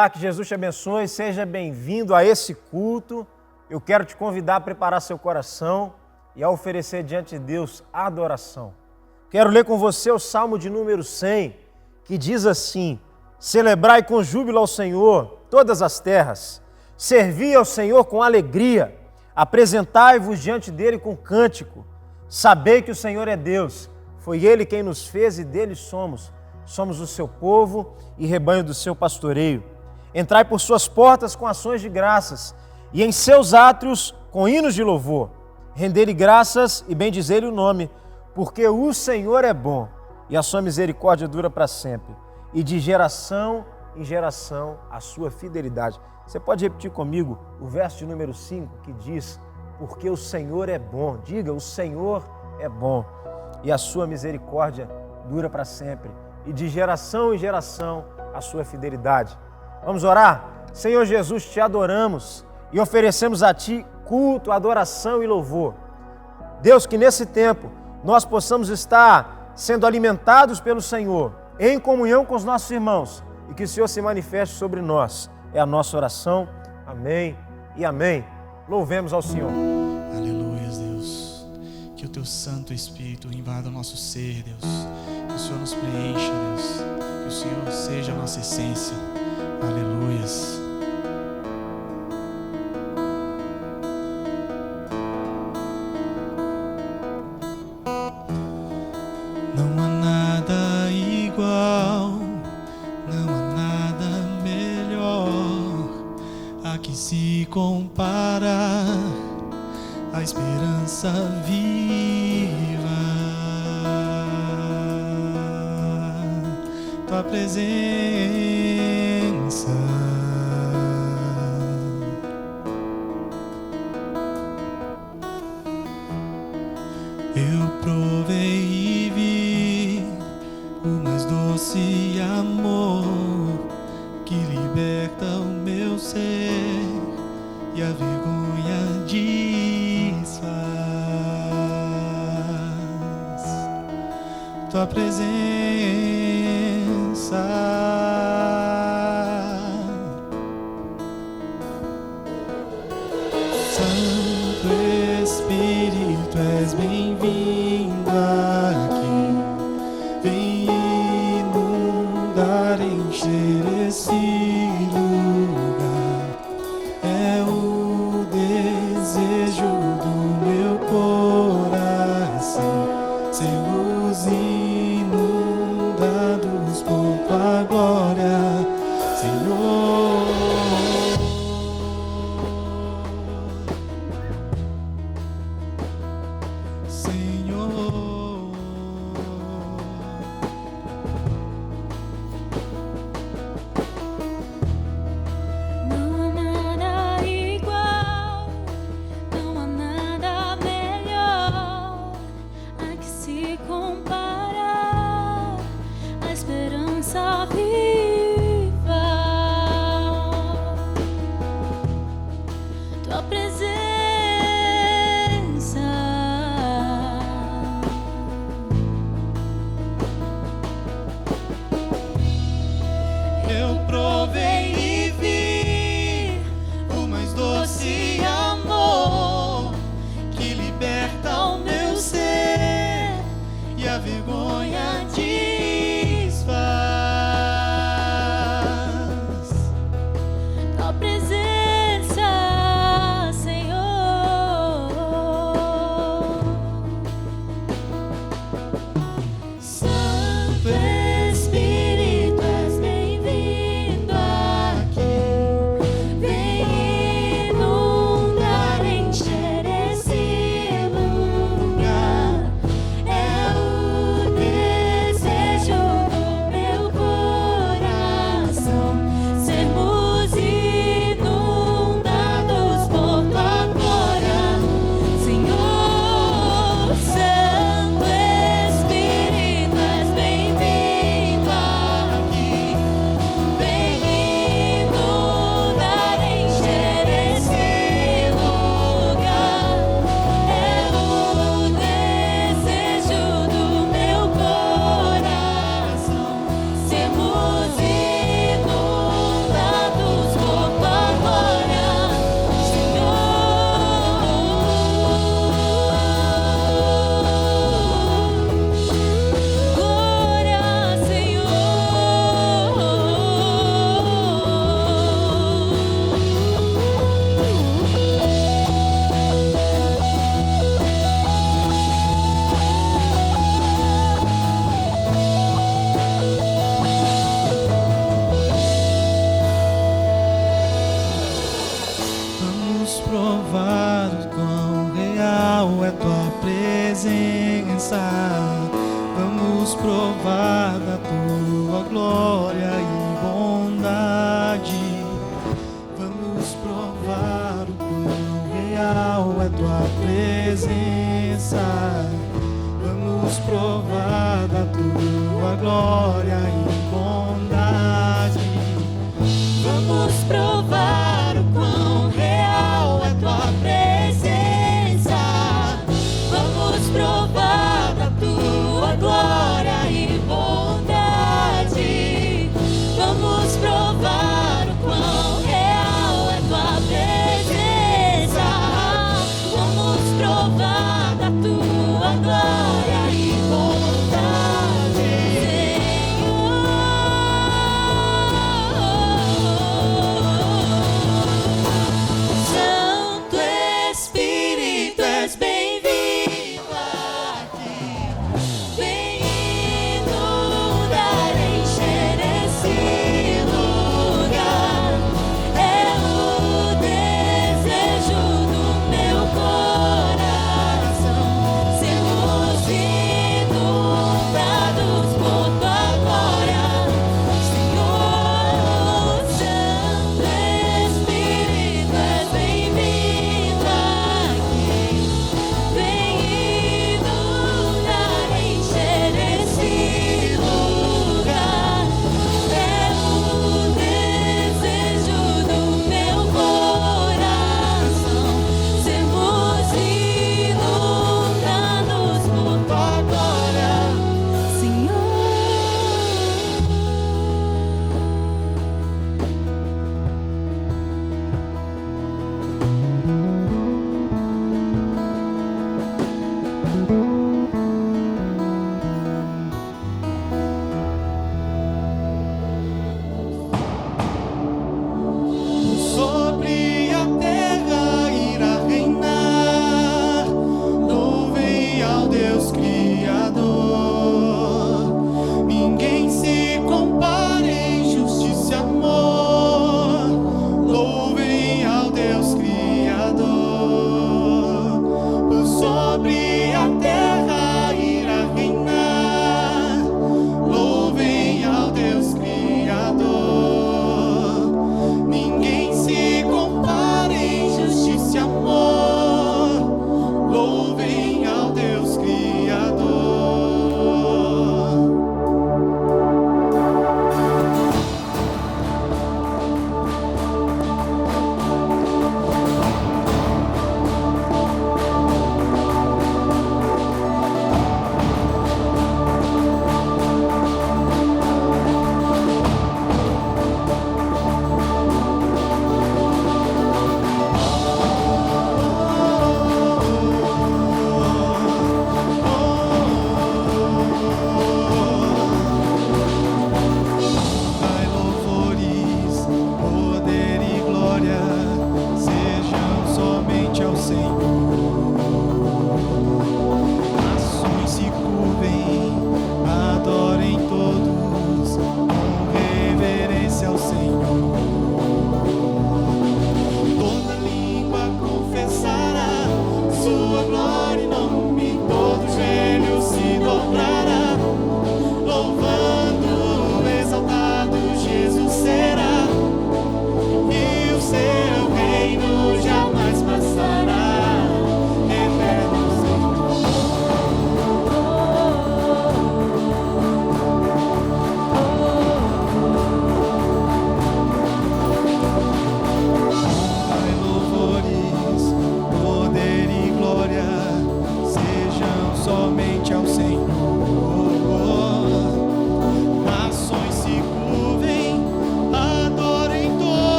Olá, que Jesus te abençoe, seja bem-vindo a esse culto. Eu quero te convidar a preparar seu coração e a oferecer diante de Deus adoração. Quero ler com você o Salmo de número 100, que diz assim: celebrai com júbilo ao Senhor todas as terras, servi ao Senhor com alegria, apresentai-vos diante dele com cântico, sabei que o Senhor é Deus, foi Ele quem nos fez e dele somos o seu povo e rebanho do seu pastoreio. Entrai por suas portas com ações de graças e em seus átrios com hinos de louvor. Render-lhe graças e bendizer-lhe o nome, porque o Senhor é bom e a sua misericórdia dura para sempre, e de geração em geração a sua fidelidade. Você pode repetir comigo o verso de número 5 que diz: porque o Senhor é bom. Diga: o Senhor é bom e a sua misericórdia dura para sempre, e de geração em geração a sua fidelidade. Vamos orar? Senhor Jesus, te adoramos e oferecemos a Ti culto, adoração e louvor. Deus, que nesse tempo nós possamos estar sendo alimentados pelo Senhor, em comunhão com os nossos irmãos, e que o Senhor se manifeste sobre nós. É a nossa oração. Amém e amém. Louvemos ao Senhor. Aleluia, Deus. Que o Teu Santo Espírito invada o nosso ser, Deus. Que o Senhor nos preencha, Deus. Que o Senhor seja a nossa essência. Aleluias. Não há nada igual, não há nada melhor a que se compara a esperança viva. Tua presença eu provei e vi o mais doce amor que liberta o meu ser e a vergonha desfaz. Tua presença, Santo Espírito, és bem-vindo aqui. Vem inundar, encher esse lugar. É o desejo do meu coração, sermos inundados por tua glória, Senhor. Senhor, não há nada igual, não há nada melhor a que se compara a esperança viva. Tua presença eu provei e vi o mais doce amor que liberta o meu ser e a vergonha desfaz. glória e bondade. Vamos provar o quão real é tua presença. Vamos provar da tua glória e bondade. Vamos provar o quão real é tua presença. Vamos provar da tua glória e bondade. Vamos provar o quão real é tua presença. Vamos provar da tua glória e bondade. Senhor,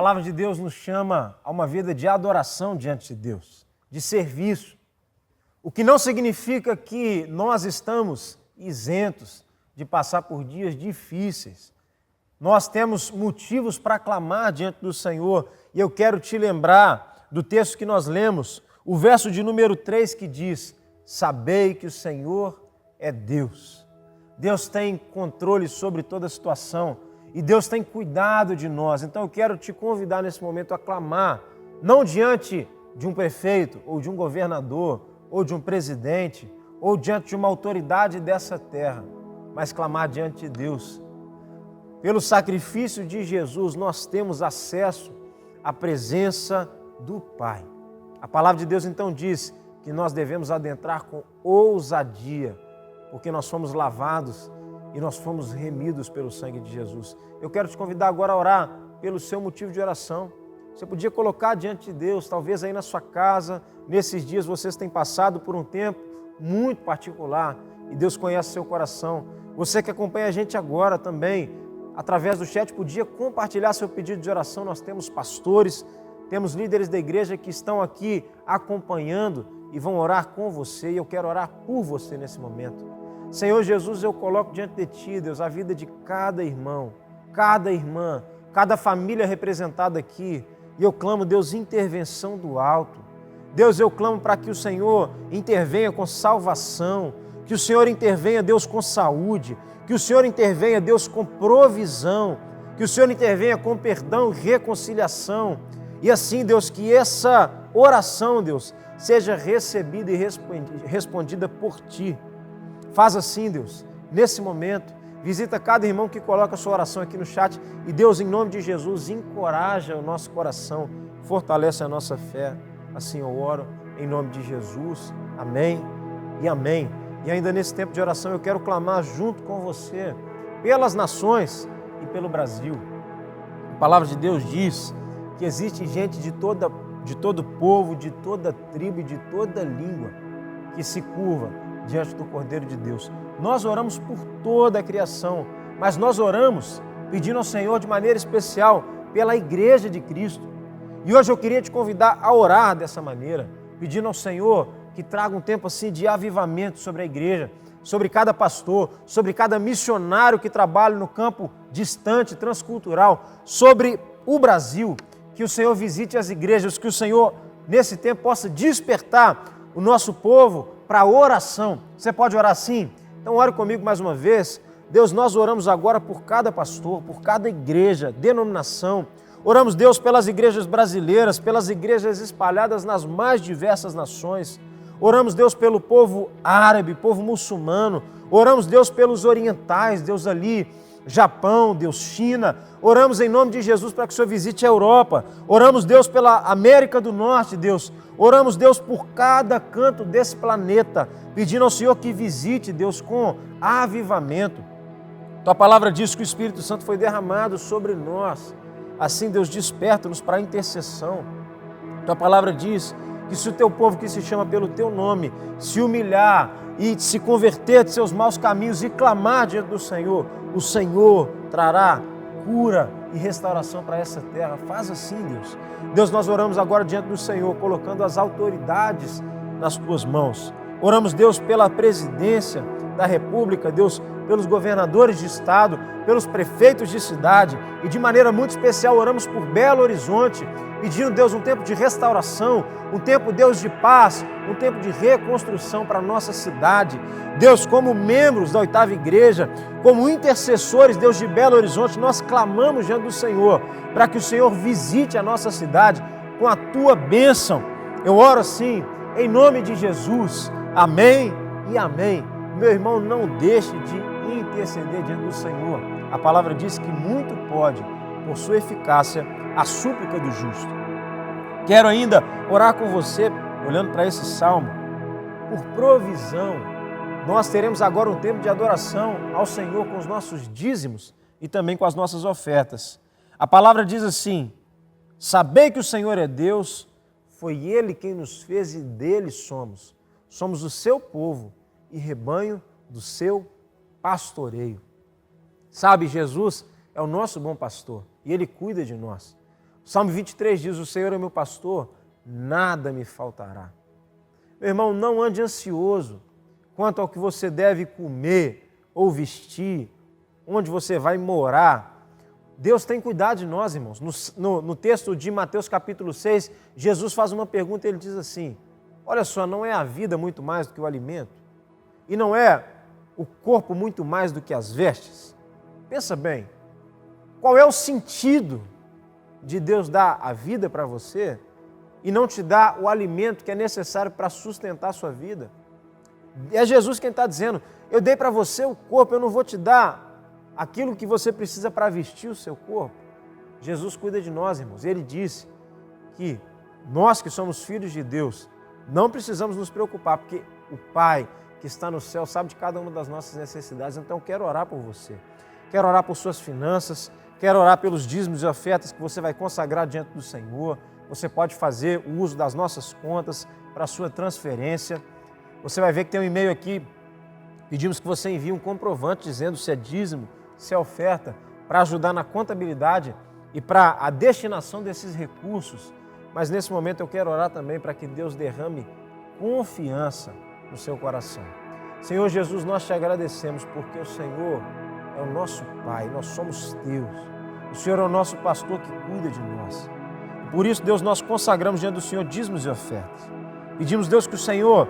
palavra de Deus nos chama a uma vida de adoração diante de Deus, de serviço. O que não significa que nós estamos isentos de passar por dias difíceis. Nós temos motivos para clamar diante do Senhor e eu quero te lembrar do texto que nós lemos, o verso de número 3 que diz: sabei que o Senhor é Deus. Deus tem controle sobre toda a situação e Deus tem cuidado de nós. Então eu quero te convidar nesse momento a clamar, não diante de um prefeito ou de um governador ou de um presidente ou diante de uma autoridade dessa terra, mas clamar diante de Deus. Pelo sacrifício de Jesus, nós temos acesso à presença do Pai. A palavra de Deus então diz que nós devemos adentrar com ousadia, porque nós fomos lavados e nós fomos remidos pelo sangue de Jesus. Eu quero te convidar agora a orar pelo seu motivo de oração. Você podia colocar diante de Deus, talvez aí na sua casa, nesses dias vocês têm passado por um tempo muito particular e Deus conhece seu coração. Você que acompanha a gente agora também, através do chat, podia compartilhar seu pedido de oração. Nós temos pastores, temos líderes da igreja que estão aqui acompanhando e vão orar com você, e eu quero orar por você nesse momento. Senhor Jesus, eu coloco diante de Ti, Deus, a vida de cada irmão, cada irmã, cada família representada aqui, e eu clamo, Deus, intervenção do alto. Deus, eu clamo para que o Senhor intervenha com salvação, que o Senhor intervenha, Deus, com saúde, que o Senhor intervenha, Deus, com provisão, que o Senhor intervenha com perdão e reconciliação, e assim, Deus, que essa oração, Deus, seja recebida e respondida por Ti. Faz assim, Deus, nesse momento, visita cada irmão que coloca a sua oração aqui no chat e Deus, em nome de Jesus, encoraja o nosso coração, fortalece a nossa fé. Assim eu oro, em nome de Jesus. Amém e amém. E ainda nesse tempo de oração eu quero clamar junto com você pelas nações e pelo Brasil. A palavra de Deus diz que existe gente de todo povo, de toda tribo e de toda língua que se curva diante do Cordeiro de Deus. Nós oramos por toda a criação, mas nós oramos pedindo ao Senhor de maneira especial pela Igreja de Cristo. E hoje eu queria te convidar a orar dessa maneira, pedindo ao Senhor que traga um tempo assim de avivamento sobre a igreja, sobre cada pastor, sobre cada missionário que trabalha no campo distante, transcultural, sobre o Brasil, que o Senhor visite as igrejas, que o Senhor nesse tempo possa despertar o nosso povo para a oração. Você pode orar assim? Então ore comigo mais uma vez. Deus, nós oramos agora por cada pastor, por cada igreja, denominação. Oramos, Deus, pelas igrejas brasileiras, pelas igrejas espalhadas nas mais diversas nações. Oramos, Deus, pelo povo árabe, povo muçulmano. Oramos, Deus, pelos orientais, Deus, ali, Japão, Deus, China. Oramos em nome de Jesus para que o Senhor visite a Europa. Oramos, Deus, pela América do Norte, Deus. Oramos, Deus, por cada canto desse planeta, pedindo ao Senhor que visite, Deus, com avivamento. Tua palavra diz que o Espírito Santo foi derramado sobre nós. Assim, Deus, desperta-nos para a intercessão. Tua palavra diz que se o teu povo que se chama pelo teu nome se humilhar e se converter de seus maus caminhos e clamar diante do Senhor, o Senhor trará cura e restauração para essa terra. Faz assim, Deus. Deus, nós oramos agora diante do Senhor, colocando as autoridades nas tuas mãos. Oramos, Deus, pela presidência da República, Deus, pelos governadores de estado, pelos prefeitos de cidade e de maneira muito especial oramos por Belo Horizonte, pedindo, Deus, um tempo de restauração, um tempo, Deus, de paz, um tempo de reconstrução para a nossa cidade. Deus, como membros da 8ª Igreja, como intercessores, Deus, de Belo Horizonte, nós clamamos diante do Senhor para que o Senhor visite a nossa cidade com a Tua bênção. Eu oro assim, em nome de Jesus. Amém e amém. Meu irmão, não deixe de interceder diante do Senhor. A palavra diz que muito pode, por sua eficácia, a súplica do justo. Quero ainda orar com você, olhando para esse salmo, por provisão. Nós teremos agora um tempo de adoração ao Senhor com os nossos dízimos e também com as nossas ofertas. A palavra diz assim: sabei que o Senhor é Deus, foi Ele quem nos fez e dele somos. Somos o seu povo e rebanho do seu pastoreio. Sabe, Jesus é o nosso bom pastor e Ele cuida de nós. Salmo 23 diz, o Senhor é meu pastor, nada me faltará. Meu irmão, não ande ansioso quanto ao que você deve comer ou vestir, onde você vai morar. Deus tem cuidado de nós, irmãos. No texto de Mateus capítulo 6, Jesus faz uma pergunta e ele diz assim, olha só, não é a vida muito mais do que o alimento? E não é o corpo muito mais do que as vestes? Pensa bem, qual é o sentido de Deus dar a vida para você e não te dar o alimento que é necessário para sustentar a sua vida? É Jesus quem está dizendo, eu dei para você o corpo, eu não vou te dar aquilo que você precisa para vestir o seu corpo. Jesus cuida de nós, irmãos. Ele disse que nós que somos filhos de Deus, não precisamos nos preocupar, porque o Pai que está no céu sabe de cada uma das nossas necessidades. Então eu quero orar por você. Quero orar por suas finanças, quero orar pelos dízimos e ofertas que você vai consagrar diante do Senhor. Você pode fazer o uso das nossas contas para a sua transferência. Você vai ver que tem um e-mail aqui, pedimos que você envie um comprovante dizendo se é dízimo, se é oferta, para ajudar na contabilidade e para a destinação desses recursos. Mas nesse momento eu quero orar também para que Deus derrame confiança no seu coração. Senhor Jesus, nós te agradecemos porque o Senhor é o nosso Pai, nós somos teus. O Senhor é o nosso pastor que cuida de nós. Por isso, Deus, nós consagramos diante do Senhor dízimos e ofertas. Pedimos, Deus, que o Senhor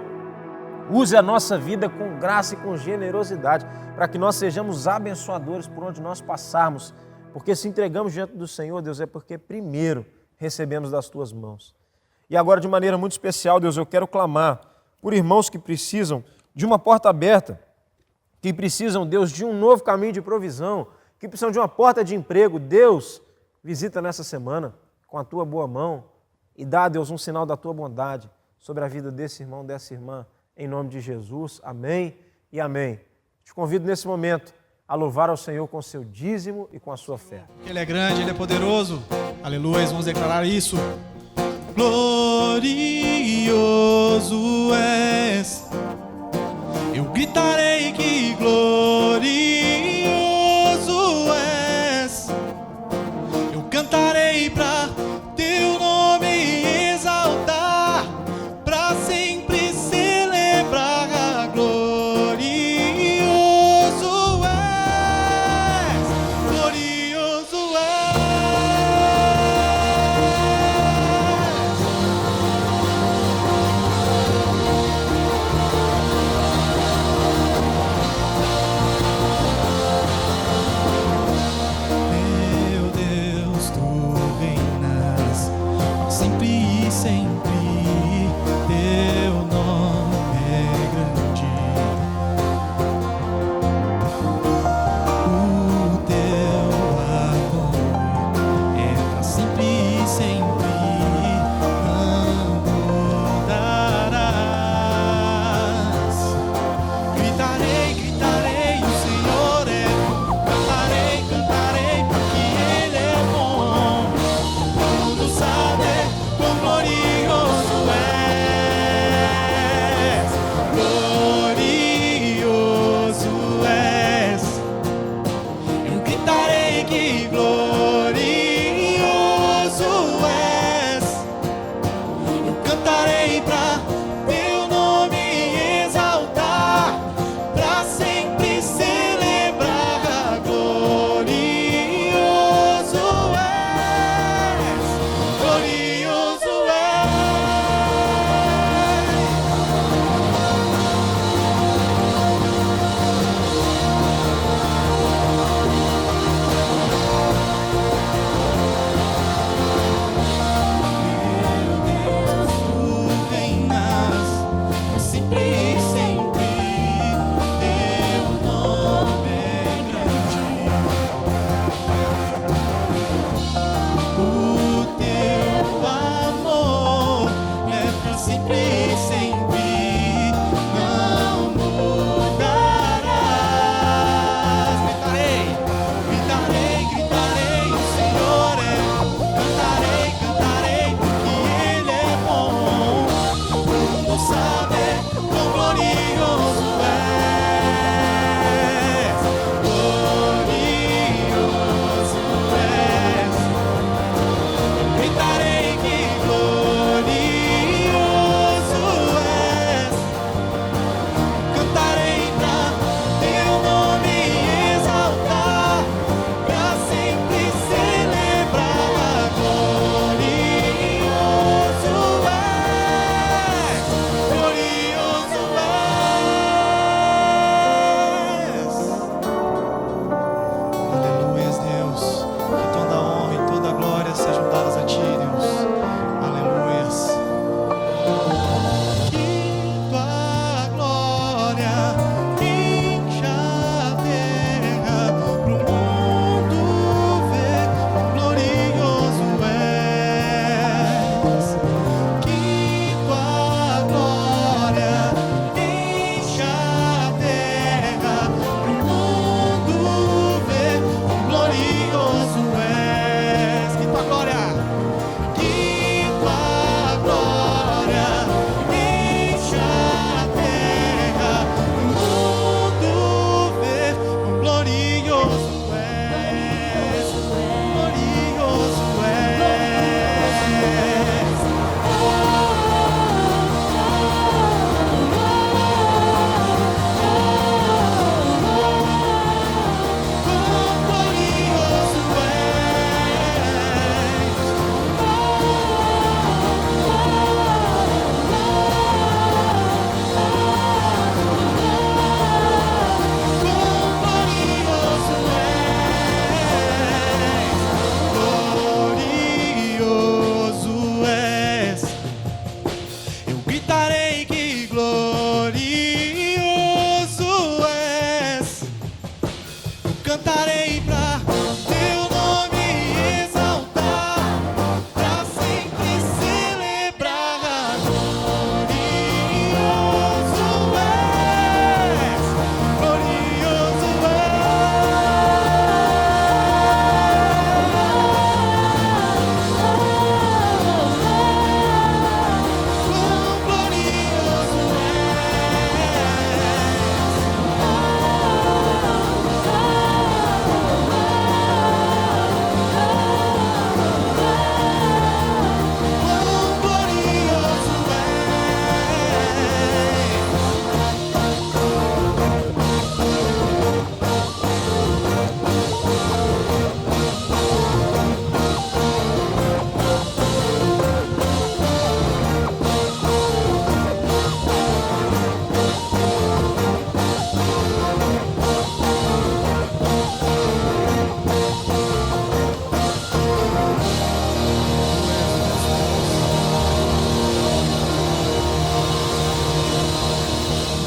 use a nossa vida com graça e com generosidade, para que nós sejamos abençoadores por onde nós passarmos. Porque se entregamos diante do Senhor, Deus, é porque primeiro recebemos das tuas mãos. E agora, de maneira muito especial, Deus, eu quero clamar por irmãos que precisam de uma porta aberta, que precisam, Deus, de um novo caminho de provisão, que precisam de uma porta de emprego. Deus, visita nessa semana com a tua boa mão e dá, Deus, um sinal da tua bondade sobre a vida desse irmão, dessa irmã, em nome de Jesus. Amém e amém. Te convido nesse momento a louvar ao Senhor com o seu dízimo e com a sua fé. Ele é grande, Ele é poderoso. Aleluia, vamos declarar isso. Glorioso és. Eu gritarei que glorioso és. Eu cantarei pra teu nome exaltar, pra sempre celebrar. Glorioso és, glorioso és. Sempre, sempre, teu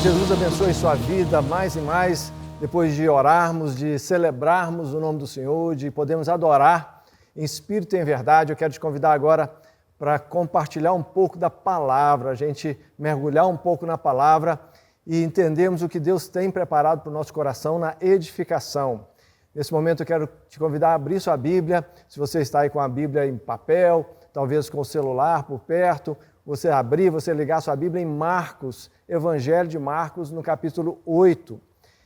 Jesus abençoe sua vida mais e mais, depois de orarmos, de celebrarmos o nome do Senhor, de podermos adorar em espírito e em verdade. Eu quero te convidar agora para compartilhar um pouco da palavra, a gente mergulhar um pouco na palavra e entendermos o que Deus tem preparado para o nosso coração na edificação. Nesse momento eu quero te convidar a abrir sua Bíblia, se você está aí com a Bíblia em papel, talvez com o celular por perto, você abrir, você ligar sua Bíblia em Marcos, Evangelho de Marcos, no capítulo 8.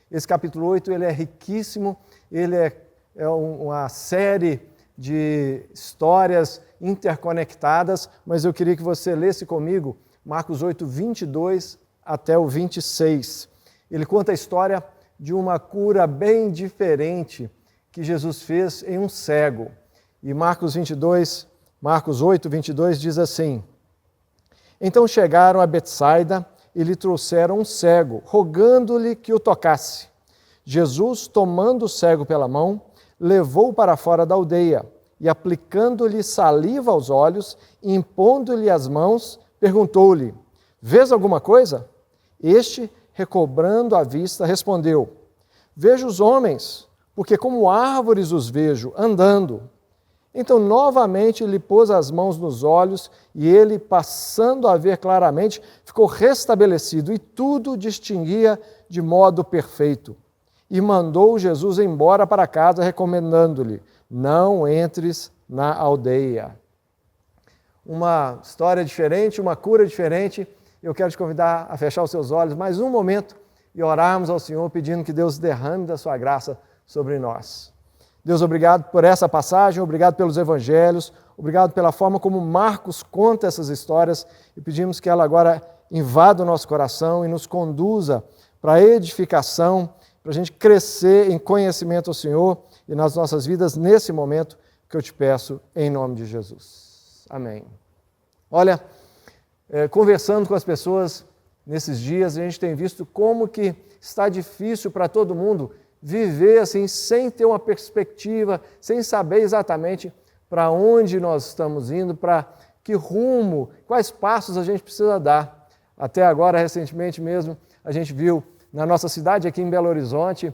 Esse capítulo 8 ele é riquíssimo, ele é uma série de histórias interconectadas, mas eu queria que você lesse comigo Marcos 8, 22 até o 26. Ele conta a história de uma cura bem diferente que Jesus fez em um cego. E Marcos 8, 22 diz assim: Então chegaram a Betsaida e lhe trouxeram um cego, rogando-lhe que o tocasse. Jesus, tomando o cego pela mão, levou-o para fora da aldeia e, aplicando-lhe saliva aos olhos e impondo-lhe as mãos, perguntou-lhe: Vês alguma coisa? Este, recobrando a vista, respondeu: Vejo os homens, porque como árvores os vejo, andando. Então, novamente, lhe pôs as mãos nos olhos e ele, passando a ver claramente, ficou restabelecido e tudo distinguia de modo perfeito. E mandou Jesus embora para casa, recomendando-lhe: Não entres na aldeia. Uma história diferente, uma cura diferente. Eu quero te convidar a fechar os seus olhos mais um momento e orarmos ao Senhor, pedindo que Deus derrame da sua graça sobre nós. Deus, obrigado por essa passagem, obrigado pelos evangelhos, obrigado pela forma como Marcos conta essas histórias e pedimos que ela agora invada o nosso coração e nos conduza para a edificação, para a gente crescer em conhecimento ao Senhor e nas nossas vidas nesse momento que eu te peço em nome de Jesus. Amém. Olha, conversando com as pessoas nesses dias, a gente tem visto como que está difícil para todo mundo viver assim, sem ter uma perspectiva, sem saber exatamente para onde nós estamos indo, para que rumo, quais passos a gente precisa dar. Até agora, recentemente mesmo, a gente viu na nossa cidade, aqui em Belo Horizonte,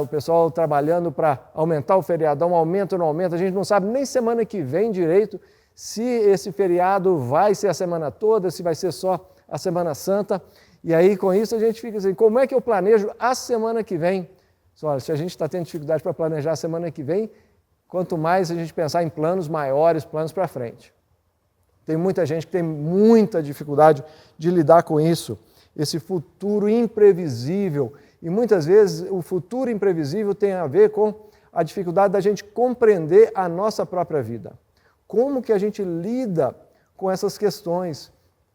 o pessoal trabalhando para aumentar o feriadão, aumenta ou não aumenta, a gente não sabe nem semana que vem direito se esse feriado vai ser a semana toda, se vai ser só a Semana Santa. E aí, com isso, a gente fica assim, como é que eu planejo a semana que vem? Olha, se a gente está tendo dificuldade para planejar a semana que vem, quanto mais a gente pensar em planos maiores, planos para frente. Tem muita gente que tem muita dificuldade de lidar com isso, esse futuro imprevisível. E muitas vezes o futuro imprevisível tem a ver com a dificuldade da gente compreender a nossa própria vida. Como que a gente lida com essas questões?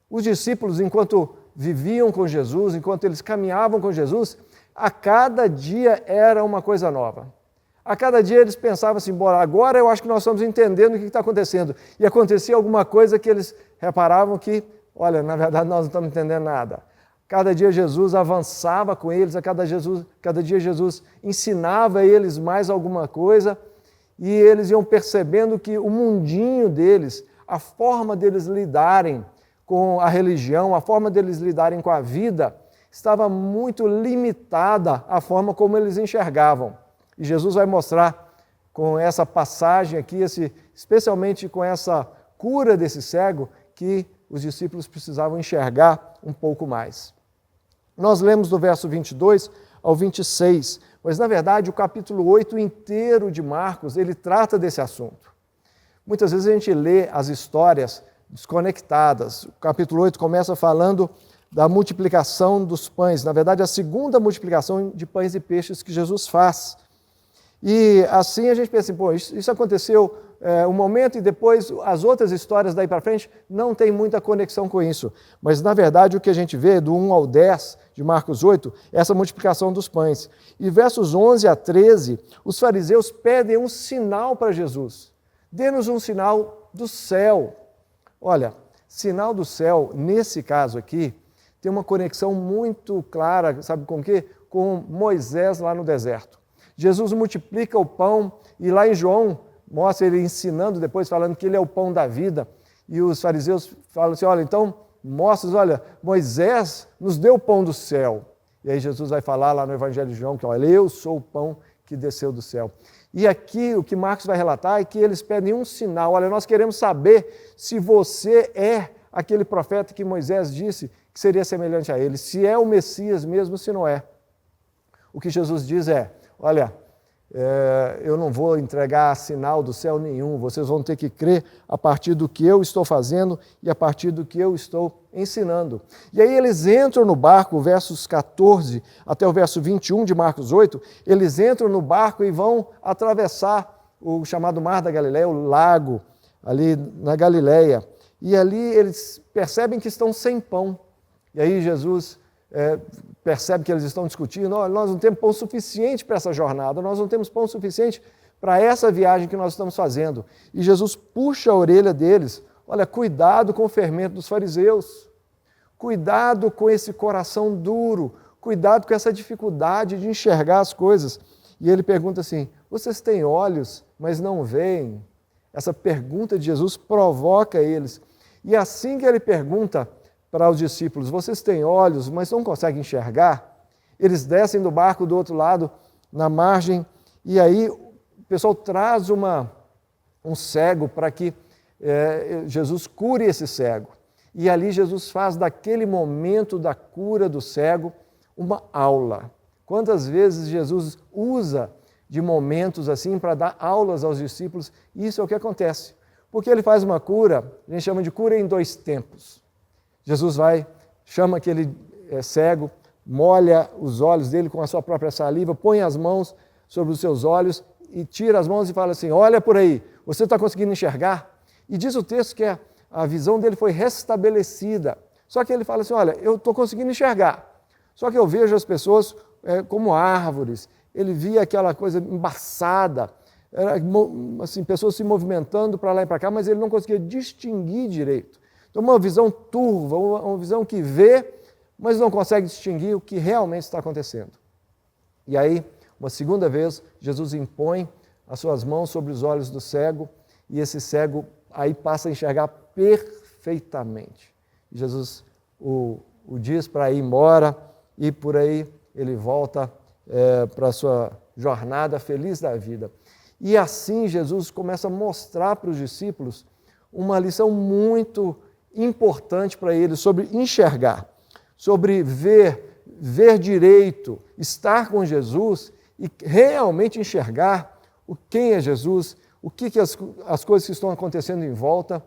Os discípulos, enquanto viviam com Jesus, enquanto eles caminhavam com Jesus, a cada dia era uma coisa nova. A cada dia eles pensavam assim, bora, agora eu acho que nós estamos entendendo o que está acontecendo. E acontecia alguma coisa que eles reparavam que, olha, na verdade nós não estamos entendendo nada. Cada dia Jesus avançava com eles, cada dia Jesus ensinava eles mais alguma coisa e eles iam percebendo que o mundinho deles, a forma deles lidarem com a religião, a forma deles lidarem com a vida, estava muito limitada à forma como eles enxergavam. E Jesus vai mostrar com essa passagem aqui, especialmente com essa cura desse cego, que os discípulos precisavam enxergar um pouco mais. Nós lemos do verso 22 ao 26, mas na verdade o capítulo 8 inteiro de Marcos, ele trata desse assunto. Muitas vezes a gente lê as histórias desconectadas. O capítulo 8 começa falando da multiplicação dos pães, na verdade a segunda multiplicação de pães e peixes que Jesus faz. E assim a gente pensa assim, isso aconteceu um momento e depois as outras histórias daí para frente não tem muita conexão com isso. Mas na verdade o que a gente vê do 1 ao 10 de Marcos 8 é essa multiplicação dos pães. E versos 11 a 13, os fariseus pedem um sinal para Jesus. Dê-nos um sinal do céu. Olha, sinal do céu, nesse caso aqui, tem uma conexão muito clara, sabe com o quê? Com Moisés lá no deserto. Jesus multiplica o pão e lá em João mostra ele ensinando depois, falando que ele é o pão da vida. E os fariseus falam assim, olha, então mostra, olha, Moisés nos deu o pão do céu. E aí Jesus vai falar lá no Evangelho de João que, olha, eu sou o pão que desceu do céu. E aqui o que Marcos vai relatar é que eles pedem um sinal. Olha, nós queremos saber se você é aquele profeta que Moisés disse que seria semelhante a ele, se é o Messias mesmo, se não é. O que Jesus diz é, olha, eu não vou entregar sinal do céu nenhum, vocês vão ter que crer a partir do que eu estou fazendo e a partir do que eu estou ensinando. E aí eles entram no barco, versos 14 até o verso 21 de Marcos 8, eles entram no barco e vão atravessar o chamado Mar da Galileia, o lago ali na Galileia. E ali eles percebem que estão sem pão. E aí Jesus percebe que eles estão discutindo, olha, nós não temos pão suficiente para essa jornada, nós não temos pão suficiente para essa viagem que nós estamos fazendo. E Jesus puxa a orelha deles, olha, cuidado com o fermento dos fariseus, cuidado com esse coração duro, cuidado com essa dificuldade de enxergar as coisas. E ele pergunta assim, vocês têm olhos, mas não veem? Essa pergunta de Jesus provoca eles. E assim que ele pergunta para os discípulos, vocês têm olhos, mas não conseguem enxergar? Eles descem do barco do outro lado, na margem, e aí o pessoal traz um cego para que Jesus cure esse cego. E ali Jesus faz daquele momento da cura do cego uma aula. Quantas vezes Jesus usa de momentos assim para dar aulas aos discípulos? Isso é o que acontece. Porque ele faz uma cura, a gente chama de cura em 2 tempos. Jesus chama aquele cego, molha os olhos dele com a sua própria saliva, põe as mãos sobre os seus olhos e tira as mãos e fala assim, olha por aí, você está conseguindo enxergar? E diz o texto que a visão dele foi restabelecida. Só que ele fala assim, olha, eu estou conseguindo enxergar, só que eu vejo as pessoas como árvores. Ele via aquela coisa embaçada, assim, pessoas se movimentando para lá e para cá, mas ele não conseguia distinguir direito. Então, uma visão turva, uma visão que vê, mas não consegue distinguir o que realmente está acontecendo. E aí, uma segunda vez, Jesus impõe as suas mãos sobre os olhos do cego, e esse cego aí passa a enxergar perfeitamente. Jesus o diz para ir embora, e por aí ele volta para a sua jornada feliz da vida. E assim Jesus começa a mostrar para os discípulos uma lição muito importante para eles sobre enxergar, sobre ver direito, estar com Jesus e realmente enxergar quem é Jesus, o que as coisas que estão acontecendo em volta.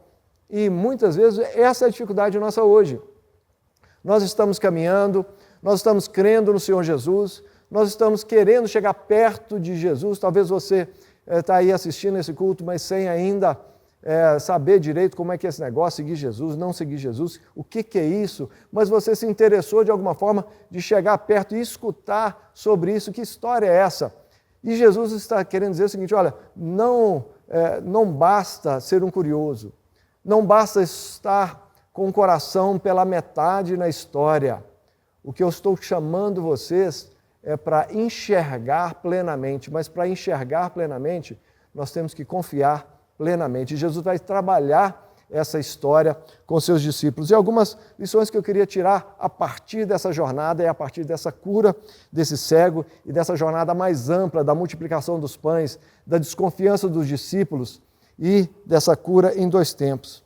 E muitas vezes essa é a dificuldade nossa hoje. Nós estamos caminhando, nós estamos crendo no Senhor Jesus, nós estamos querendo chegar perto de Jesus. Talvez você está aí assistindo esse culto, mas sem ainda saber direito como é que é esse negócio, seguir Jesus, não seguir Jesus, o que é isso, mas você se interessou de alguma forma de chegar perto e escutar sobre isso, que história é essa? E Jesus está querendo dizer o seguinte, olha, não basta ser um curioso, não basta estar com o coração pela metade na história. O que eu estou chamando vocês é para enxergar plenamente, mas para enxergar plenamente, nós temos que confiar plenamente. E Jesus vai trabalhar essa história com seus discípulos. E algumas lições que eu queria tirar a partir dessa jornada e a partir dessa cura desse cego e dessa jornada mais ampla da multiplicação dos pães, da desconfiança dos discípulos e dessa cura em 2 tempos.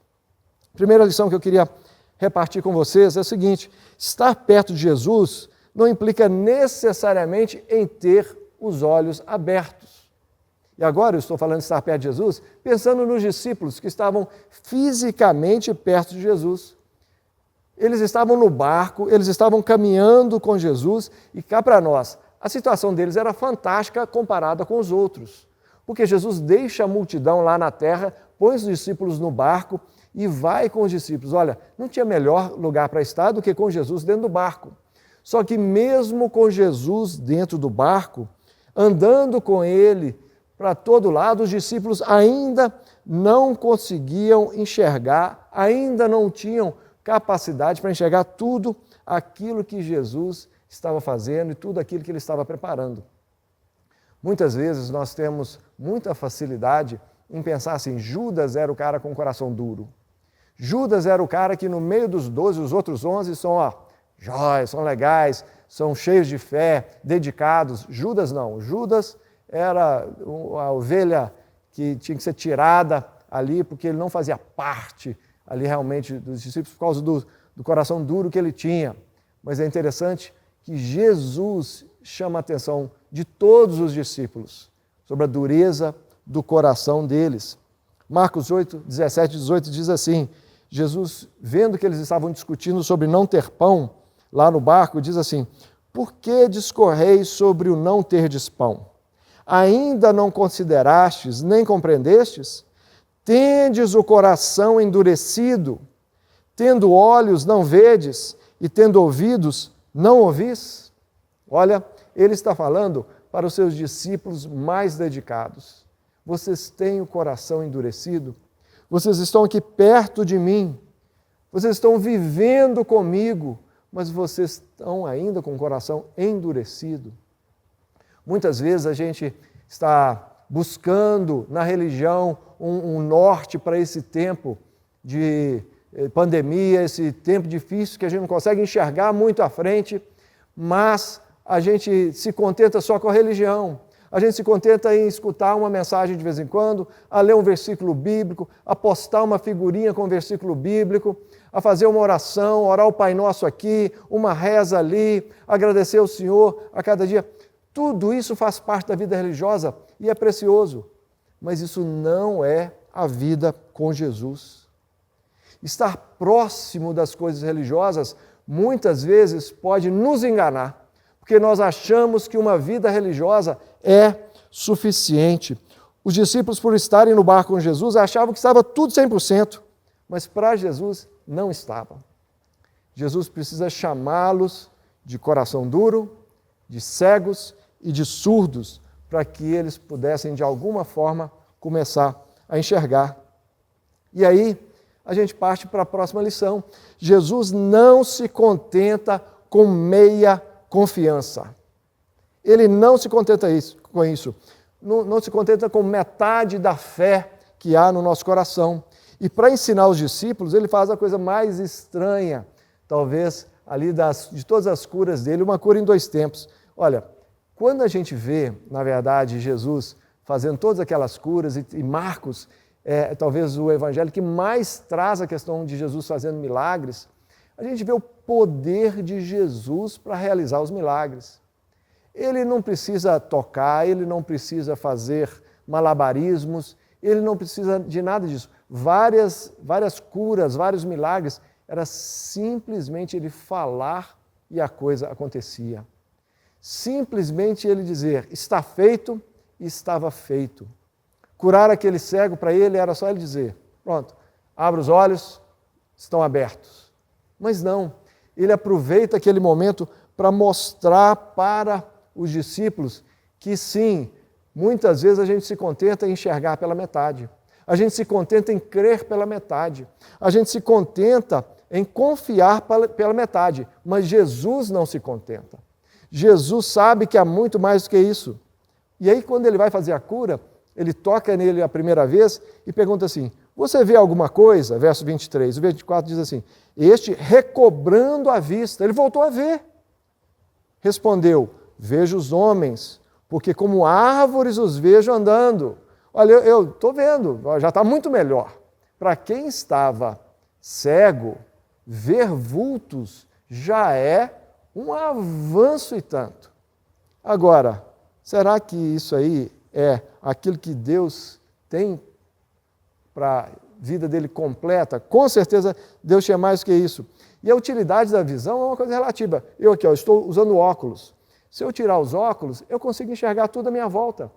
Primeira lição que eu queria repartir com vocês é a seguinte: estar perto de Jesus não implica necessariamente em ter os olhos abertos. E agora eu estou falando de estar perto de Jesus, pensando nos discípulos que estavam fisicamente perto de Jesus. Eles estavam no barco, eles estavam caminhando com Jesus, e cá para nós, a situação deles era fantástica comparada com os outros. Porque Jesus deixa a multidão lá na terra, põe os discípulos no barco e vai com os discípulos. Olha, não tinha melhor lugar para estar do que com Jesus dentro do barco. Só que mesmo com Jesus dentro do barco, andando com ele para todo lado, os discípulos ainda não conseguiam enxergar, ainda não tinham capacidade para enxergar tudo aquilo que Jesus estava fazendo e tudo aquilo que ele estava preparando. Muitas vezes nós temos muita facilidade em pensar assim, Judas era o cara com o coração duro. Judas era o cara que no meio dos 12, os outros 11 são jóias, são legais, são cheios de fé, dedicados. Judas não, Judas era a ovelha que tinha que ser tirada ali, porque ele não fazia parte ali realmente dos discípulos por causa do coração duro que ele tinha. Mas é interessante que Jesus chama a atenção de todos os discípulos sobre a dureza do coração deles. Marcos 8, 17 e 18 diz assim, Jesus, vendo que eles estavam discutindo sobre não ter pão lá no barco, diz assim, por que discorreis sobre o não terdes pão? Ainda não considerastes, nem compreendestes? Tendes o coração endurecido, tendo olhos não vedes, e tendo ouvidos não ouvis? Olha, ele está falando para os seus discípulos mais dedicados. Vocês têm o coração endurecido? Vocês estão aqui perto de mim, vocês estão vivendo comigo, mas vocês estão ainda com o coração endurecido. Muitas vezes a gente está buscando na religião um norte para esse tempo de pandemia, esse tempo difícil que a gente não consegue enxergar muito à frente, mas a gente se contenta só com a religião. A gente se contenta em escutar uma mensagem de vez em quando, a ler um versículo bíblico, a postar uma figurinha com um versículo bíblico, a fazer uma oração, orar o Pai Nosso aqui, uma reza ali, agradecer ao Senhor a cada dia. Tudo isso faz parte da vida religiosa e é precioso, mas isso não é a vida com Jesus. Estar próximo das coisas religiosas muitas vezes pode nos enganar, porque nós achamos que uma vida religiosa é suficiente. Os discípulos, por estarem no barco com Jesus, achavam que estava tudo 100%, mas para Jesus não estava. Jesus precisa chamá-los de coração duro, de cegos e de surdos, para que eles pudessem, de alguma forma, começar a enxergar. E aí, a gente parte para a próxima lição. Jesus não se contenta com meia confiança. Ele não se contenta com isso. Não se contenta com metade da fé que há no nosso coração. E para ensinar os discípulos, ele faz a coisa mais estranha, talvez, ali de todas as curas dele, uma cura em 2 tempos. Olha, quando a gente vê, na verdade, Jesus fazendo todas aquelas curas, e Marcos talvez o evangelho que mais traz a questão de Jesus fazendo milagres, a gente vê o poder de Jesus para realizar os milagres. Ele não precisa tocar, ele não precisa fazer malabarismos, ele não precisa de nada disso. Várias curas, vários milagres, era simplesmente ele falar e a coisa acontecia. Simplesmente ele dizer, está feito, e estava feito. Curar aquele cego para ele era só ele dizer, pronto, abra os olhos, estão abertos. Mas não, ele aproveita aquele momento para mostrar para os discípulos que sim, muitas vezes a gente se contenta em enxergar pela metade, a gente se contenta em crer pela metade, a gente se contenta em confiar pela metade, mas Jesus não se contenta. Jesus sabe que há muito mais do que isso. E aí quando ele vai fazer a cura, ele toca nele a primeira vez e pergunta assim, você vê alguma coisa? Verso 23, o 24 diz assim, este recobrando a vista, ele voltou a ver. Respondeu, vejo os homens, porque como árvores os vejo andando. Olha, eu estou vendo, já está muito melhor. Para quem estava cego, ver vultos já é um avanço e tanto. Agora, será que isso aí é aquilo que Deus tem para a vida dele completa? Com certeza Deus tinha mais do que isso. E a utilidade da visão é uma coisa relativa. Eu aqui estou usando óculos. Se eu tirar os óculos, eu consigo enxergar tudo à minha volta.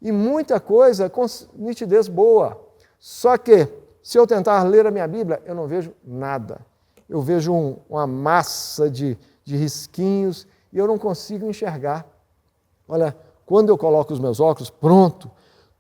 E muita coisa com nitidez boa. Só que, se eu tentar ler a minha Bíblia, eu não vejo nada. Eu vejo uma massa de risquinhos e eu não consigo enxergar. Olha, quando eu coloco os meus óculos, pronto,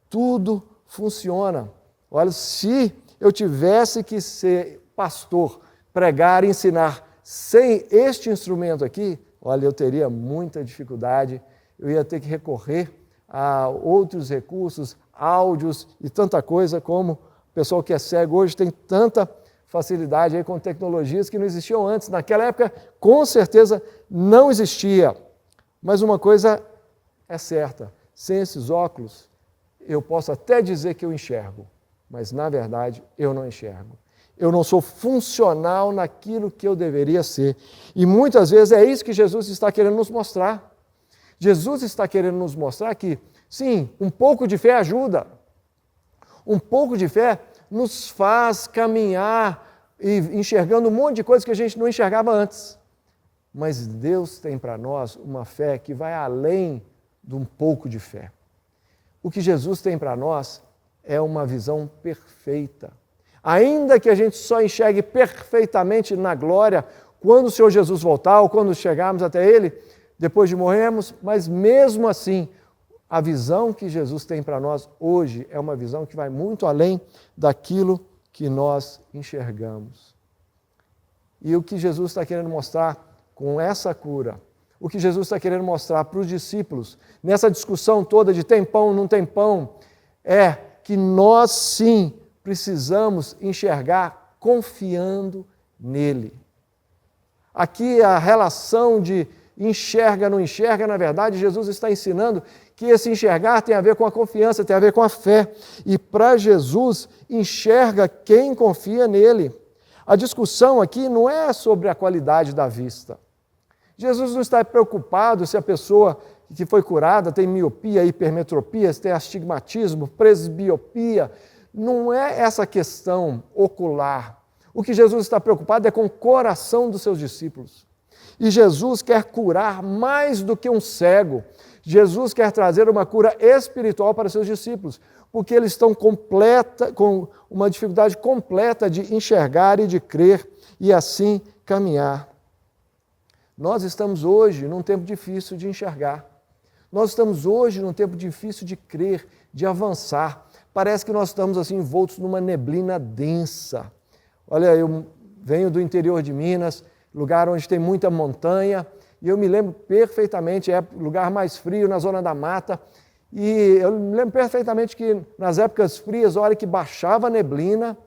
tudo funciona. Olha, se eu tivesse que ser pastor, pregar, ensinar sem este instrumento aqui, olha, eu teria muita dificuldade, eu ia ter que recorrer a outros recursos, áudios e tanta coisa, como o pessoal que é cego hoje tem tanta facilidade aí com tecnologias que não existiam antes. Naquela época, com certeza, não existia. Mas uma coisa é certa, sem esses óculos, eu posso até dizer que eu enxergo, mas na verdade eu não enxergo. Eu não sou funcional naquilo que eu deveria ser. E muitas vezes é isso que Jesus está querendo nos mostrar. Jesus está querendo nos mostrar que, sim, um pouco de fé ajuda. Um pouco de fé nos faz caminhar e enxergando um monte de coisas que a gente não enxergava antes. Mas Deus tem para nós uma fé que vai além de um pouco de fé. O que Jesus tem para nós é uma visão perfeita. Ainda que a gente só enxergue perfeitamente na glória, quando o Senhor Jesus voltar ou quando chegarmos até Ele, depois de morrermos, mas mesmo assim, a visão que Jesus tem para nós hoje é uma visão que vai muito além daquilo que nós enxergamos. E o que Jesus está querendo mostrar com essa cura, o que Jesus está querendo mostrar para os discípulos, nessa discussão toda de tem pão, não tem pão, é que nós sim precisamos enxergar confiando nele. Aqui a relação de enxerga, não enxerga, na verdade, Jesus está ensinando que esse enxergar tem a ver com a confiança, tem a ver com a fé. E para Jesus, enxerga quem confia nele. A discussão aqui não é sobre a qualidade da vista. Jesus não está preocupado se a pessoa que foi curada tem miopia, hipermetropia, se tem astigmatismo, presbiopia. Não é essa questão ocular. O que Jesus está preocupado é com o coração dos seus discípulos. E Jesus quer curar mais do que um cego. Jesus quer trazer uma cura espiritual para seus discípulos, porque eles estão com uma dificuldade completa de enxergar e de crer e assim caminhar. Nós estamos hoje num tempo difícil de enxergar. Nós estamos hoje num tempo difícil de crer, de avançar. Parece que nós estamos assim envoltos numa neblina densa. Olha, eu venho do interior de Minas, lugar onde tem muita montanha, e eu me lembro perfeitamente, é o lugar mais frio, na zona da mata, e eu me lembro perfeitamente que nas épocas frias, a hora que baixava a neblina,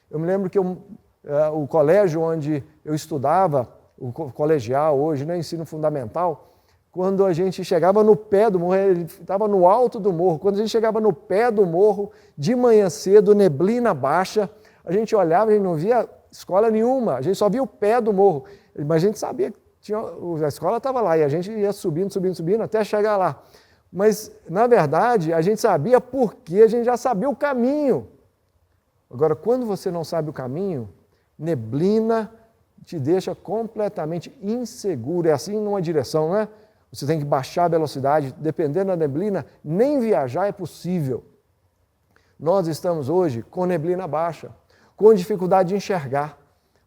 eu me lembro que o colégio onde eu estudava, o colegial hoje, né, ensino fundamental, quando a gente chegava no pé do morro, ele estava no alto do morro, quando a gente chegava no pé do morro, de manhã cedo, neblina baixa, a gente olhava e não via escola nenhuma, a gente só via o pé do morro, mas a gente sabia que a escola estava lá e a gente ia subindo até chegar lá. Mas, na verdade, a gente sabia porque a gente já sabia o caminho. Agora, quando você não sabe o caminho, neblina te deixa completamente inseguro. É assim numa direção, não é? Você tem que baixar a velocidade, dependendo da neblina, nem viajar é possível. Nós estamos hoje com neblina baixa, com dificuldade de enxergar,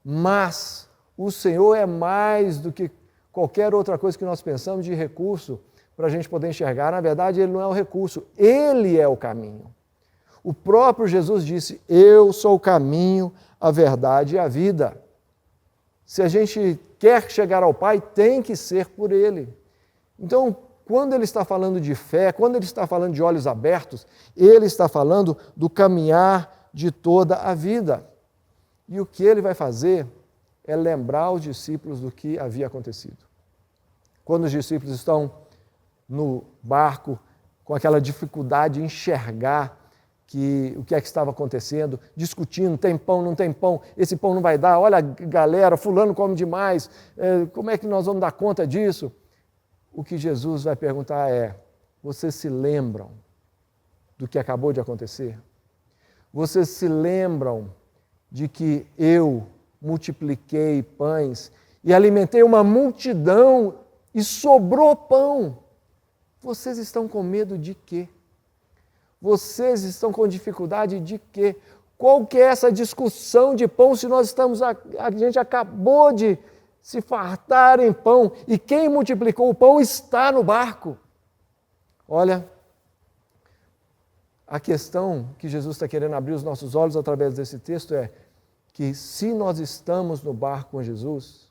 mas o Senhor é mais do que qualquer outra coisa que nós pensamos de recurso para a gente poder enxergar. Na verdade, Ele não é o recurso, Ele é o caminho. O próprio Jesus disse, eu sou o caminho, a verdade e a vida. Se a gente quer chegar ao Pai, tem que ser por Ele. Então, quando Ele está falando de fé, quando Ele está falando de olhos abertos, Ele está falando do caminhar de toda a vida. E o que Ele vai fazer é lembrar os discípulos do que havia acontecido. Quando os discípulos estão no barco, com aquela dificuldade de enxergar o que é que estava acontecendo, discutindo, tem pão, não tem pão, esse pão não vai dar, olha galera, fulano come demais, como é que nós vamos dar conta disso? O que Jesus vai perguntar é, vocês se lembram do que acabou de acontecer? Vocês se lembram de que eu multipliquei pães e alimentei uma multidão e sobrou pão? Vocês estão com medo de quê? Vocês estão com dificuldade de quê? Qual que é essa discussão de pão se nós estamos, a gente acabou de se fartar em pão e quem multiplicou o pão está no barco? Olha, a questão que Jesus está querendo abrir os nossos olhos através desse texto é que se nós estamos no barco com Jesus,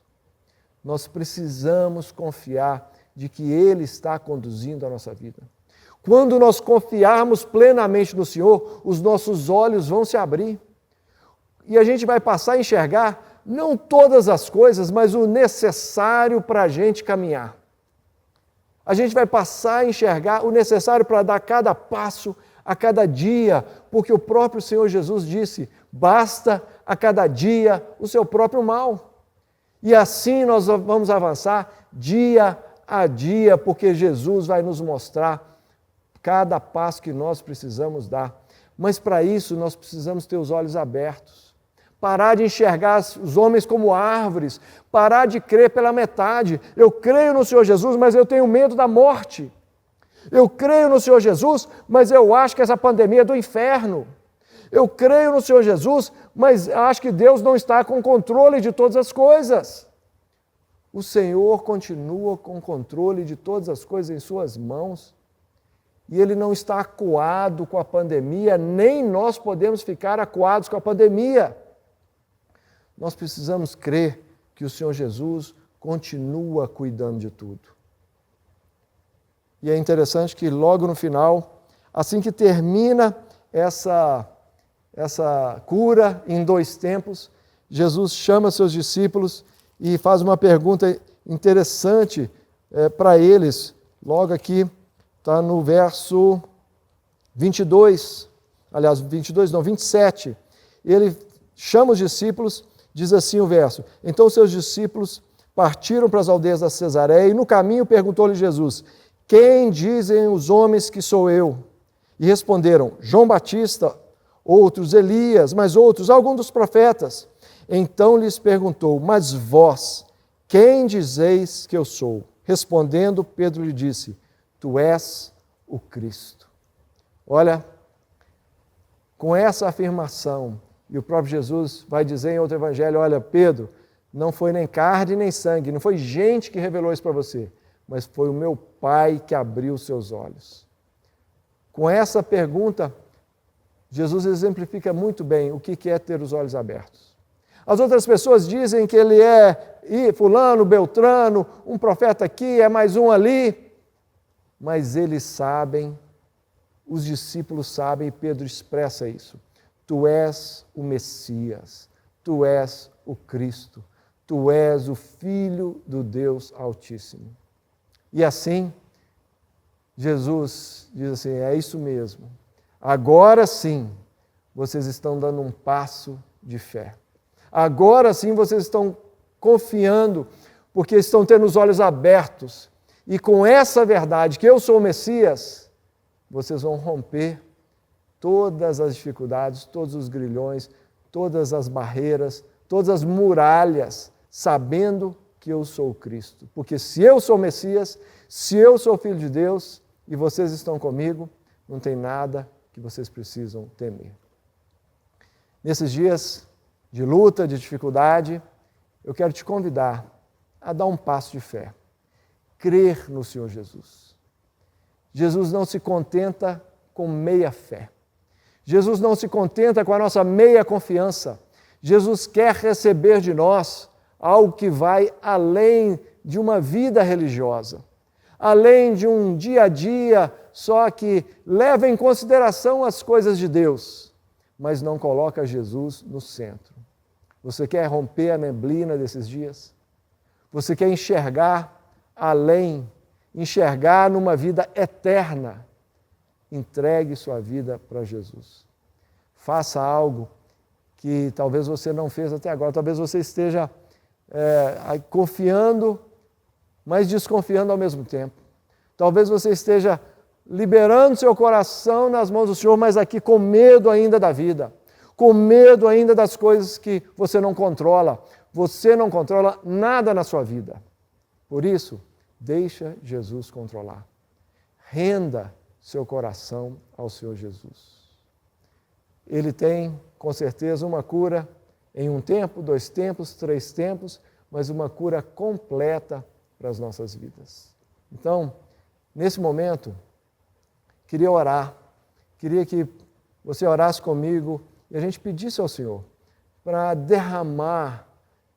nós precisamos confiar de que Ele está conduzindo a nossa vida. Quando nós confiarmos plenamente no Senhor, os nossos olhos vão se abrir. e a gente vai passar a enxergar não todas as coisas, mas o necessário para a gente caminhar. A gente vai passar a enxergar o necessário para dar cada passo a cada dia, porque o próprio Senhor Jesus disse, basta a cada dia o seu próprio mal. E assim nós vamos avançar dia a dia, porque Jesus vai nos mostrar cada passo que nós precisamos dar. Mas para isso nós precisamos ter os olhos abertos, parar de enxergar os homens como árvores, parar de crer pela metade. Eu creio no Senhor Jesus, mas eu tenho medo da morte. Eu creio no Senhor Jesus, mas eu acho que essa pandemia é do inferno. Eu creio no Senhor Jesus, mas acho que Deus não está com controle de todas as coisas. O Senhor continua com o controle de todas as coisas em suas mãos. E Ele não está acuado com a pandemia, nem nós podemos ficar acuados com a pandemia. Nós precisamos crer que o Senhor Jesus continua cuidando de tudo. E é interessante que logo no final, assim que termina essa cura em 2 tempos, Jesus chama seus discípulos e faz uma pergunta interessante para eles. Logo aqui está no verso 22, aliás, 22 não, 27. Ele chama os discípulos, diz assim o verso: então seus discípulos partiram para as aldeias da Cesareia e no caminho perguntou-lhe Jesus: quem dizem os homens que sou eu? E responderam: João Batista, outros Elias, mas outros, alguns dos profetas. Então lhes perguntou: mas vós, quem dizeis que eu sou? Respondendo, Pedro lhe disse: tu és o Cristo. Olha, com essa afirmação, e o próprio Jesus vai dizer em outro evangelho: olha, Pedro, não foi nem carne nem sangue, não foi gente que revelou isso para você, mas foi o meu Pai que abriu os seus olhos. Com essa pergunta, Jesus exemplifica muito bem o que é ter os olhos abertos. As outras pessoas dizem que ele é fulano, beltrano, um profeta aqui, é mais um ali, mas eles sabem, os discípulos sabem, e Pedro expressa isso: tu és o Messias, tu és o Cristo, tu és o Filho do Deus Altíssimo. E assim, Jesus diz assim: é isso mesmo, agora sim vocês estão dando um passo de fé. Agora sim vocês estão confiando, porque estão tendo os olhos abertos. E com essa verdade, que eu sou o Messias, vocês vão romper todas as dificuldades, todos os grilhões, todas as barreiras, todas as muralhas, sabendo que eu sou o Cristo. Porque se eu sou o Messias, se eu sou o Filho de Deus e vocês estão comigo, não tem nada que vocês precisam temer. Nesses dias de luta, de dificuldade, eu quero te convidar a dar um passo de fé. Crer no Senhor Jesus. Jesus não se contenta com meia fé. Jesus não se contenta com a nossa meia confiança. Jesus quer receber de nós algo que vai além de uma vida religiosa, além de um dia a dia só que leva em consideração as coisas de Deus, mas não coloca Jesus no centro. Você quer romper a neblina desses dias? Você quer enxergar além, enxergar numa vida eterna? Entregue sua vida para Jesus. Faça algo que talvez você não fez até agora. Talvez você esteja confiando, mas desconfiando ao mesmo tempo. Talvez você esteja liberando seu coração nas mãos do Senhor, mas aqui com medo ainda da vida, com medo ainda das coisas que você não controla. Você não controla nada na sua vida. Por isso, deixa Jesus controlar. Renda seu coração ao Senhor Jesus. Ele tem, com certeza, uma cura em 1 tempo, 2 tempos, 3 tempos, mas uma cura completa para as nossas vidas. Então, nesse momento, queria orar, queria que você orasse comigo e a gente pedisse ao Senhor para derramar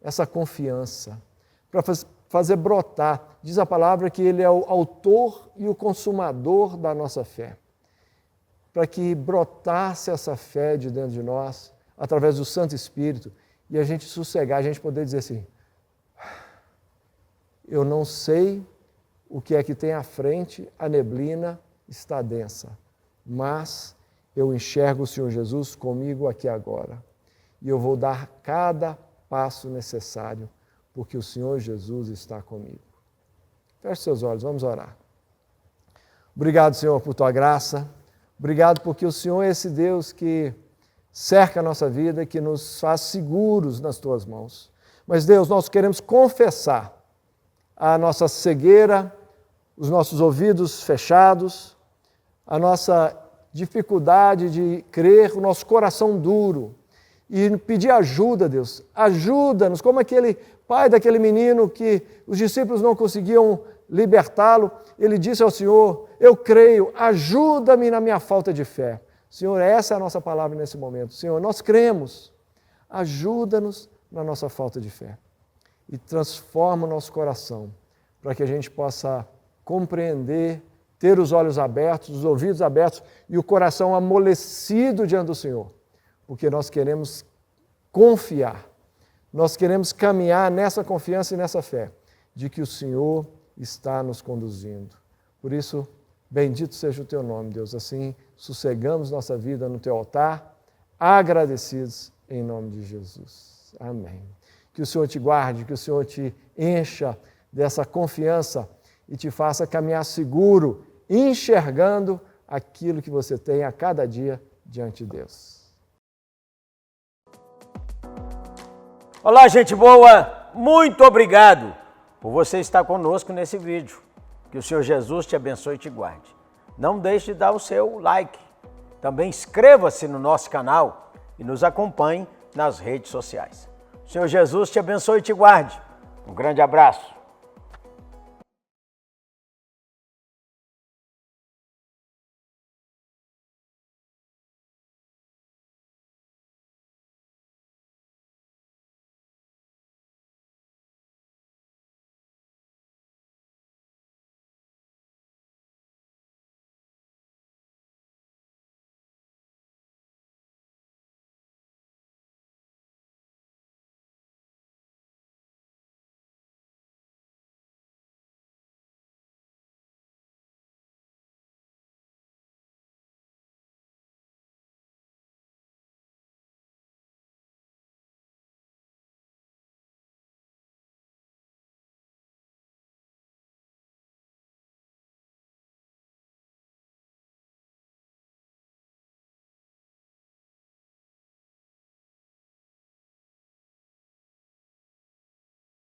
essa confiança, para fazer brotar. Diz a palavra que Ele é o autor e o consumador da nossa fé. Para que brotasse essa fé de dentro de nós, através do Santo Espírito, e a gente sossegar, a gente poder dizer assim, eu não sei o que é que tem à frente, a neblina está densa, mas eu enxergo o Senhor Jesus comigo aqui agora. E eu vou dar cada passo necessário, porque o Senhor Jesus está comigo. Feche seus olhos, vamos orar. Obrigado, Senhor, por Tua graça. Obrigado porque o Senhor é esse Deus que cerca a nossa vida, que nos faz seguros nas Tuas mãos. Mas, Deus, nós queremos confessar a nossa cegueira, os nossos ouvidos fechados, a nossa dificuldade de crer, o nosso coração duro, e pedir ajuda, Deus. Ajuda-nos, como aquele pai daquele menino que os discípulos não conseguiam libertá-lo, ele disse ao Senhor, eu creio, ajuda-me na minha falta de fé. Senhor, essa é a nossa palavra nesse momento. Senhor, nós cremos, ajuda-nos na nossa falta de fé e transforma o nosso coração para que a gente possa compreender, ter os olhos abertos, os ouvidos abertos e o coração amolecido diante do Senhor, porque nós queremos confiar, nós queremos caminhar nessa confiança e nessa fé de que o Senhor está nos conduzindo. Por isso, bendito seja o Teu nome, Deus. Assim, sossegamos nossa vida no Teu altar, agradecidos em nome de Jesus. Amém. Que o Senhor te guarde, que o Senhor te encha dessa confiança e te faça caminhar seguro, enxergando aquilo que você tem a cada dia diante de Deus. Olá, gente boa! Muito obrigado por você estar conosco nesse vídeo. Que o Senhor Jesus te abençoe e te guarde. Não deixe de dar o seu like. Também inscreva-se no nosso canal e nos acompanhe nas redes sociais. O Senhor Jesus te abençoe e te guarde. Um grande abraço.